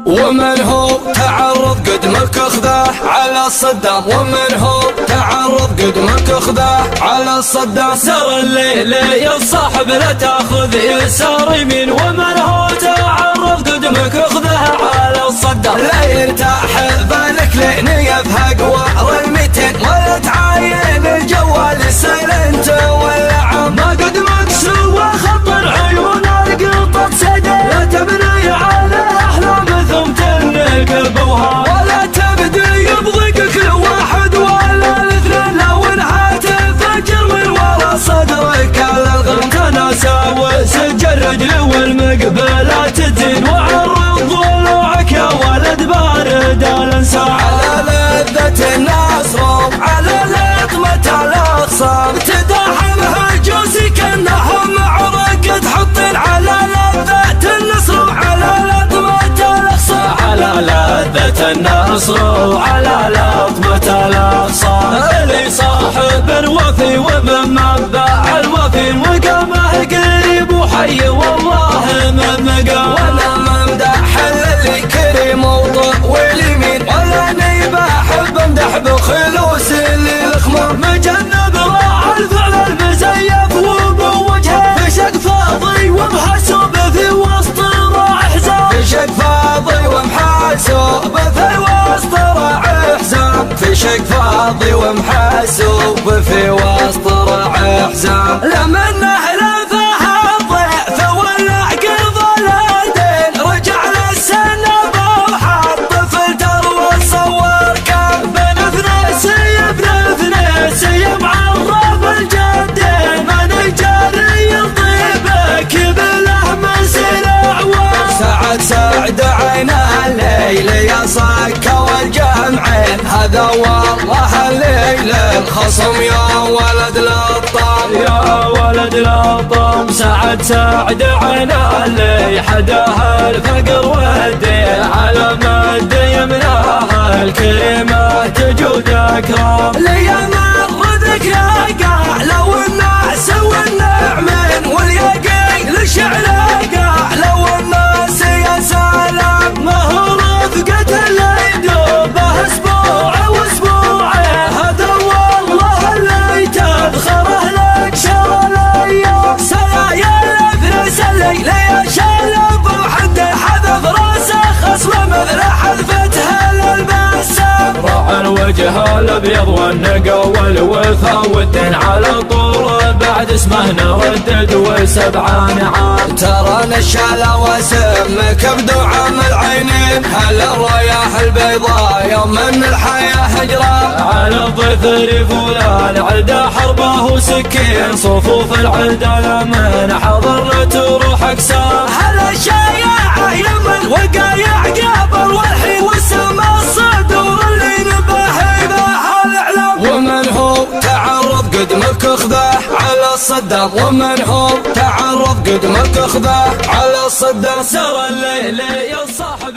ومن هو تعرض قدمك اخذه على الصدام، ومن هو تعرض قدمك اخذه على الصدام. سر الليل يا صاحب لا تاخذ يسار يمين، ومن هو تعرض قدمك اخذه على الصدام. لا يرتاح بالك لين يفهق وعر المتين، ولا تعاين الجوال سايلنت ولا عم. ما قدمك سوى خطر عيون القطط سدى، لا تبني على احلام ثم تنقلب وهام، ولا تبدي يبغيك كل واحد ولا الاثنين. لو انهات الفجر من ورا صدرك على الغم، تناسى وسجل رجل والمقبلات تزين، وعرض ضلوعك يا ولد بارد الانسان. على لذة النصر على لطمة الاخصام، تداحم هجوسي كانهم معركة حطين. على لذة النصر على لطمة الاخصام، على لذة النصر وعلى لطمة الاخصام. اللي صاحب الوفي ومن منبع الوفي، مقامه قريب وحي والله من مقام. ولا ممدح اللي كريم وطويل يمين، ولا نيب احب امدح بخلوص اللي الخمام. مجنب راح الفعل المزيف وبوجهه، فشق فاضي ومحسوب في وسط راع حزام. فشق فاضي ومحاسوب في وسط راع حزام، فشق فاضي ومحاسوب في وسط راع حزام. لمنه لفها الضيف ولع قلب اليدين، رجع للسنب وحط فلتر وصور كان. بين اثنين سيب عرف الجدين، من يجري يطيبك بله من سلع. سعد عينه الليل يا صك والجمعين، هذا والله الليل الخصم يا ولد للطام. يا ولد للطام سعد عينه اللي حداها الفقر والدين، على مد يمناها الكلمة تجود اكرام. لي مرضك يا قاع لو الناس والنعمين، واليقين للشعر قاع لو الناس يا سلام. ما هو رفقة اللي يدوبه اسبوع واسبوعين، هذا والله اللي تذخره لك شر الايام. سلايا الافرس الليل يا شلب وحده حذف راسه خصمه مثل حذفته للبسام. راع الوجه الابيض والنقا والوفا والدين، على طول بعد اسمه نردد وسبعان عام. ترى نشال وسمك بدعم العينين، هل الرياح البيضاء يوم من الحياة هجرة. على الظفر فلان عدا حربه وسكين، صفوف العدا لمن حضر تروح اقسام. هل الشياعة يمن وقايع قبل والحين والسما الصدور اللي نبه بها الاعلام. ومن هو تعرض قدمك اخذه على الصدام، ومن هو تعرض قدمك اخذه على الصدام. سر الليل يا صاحب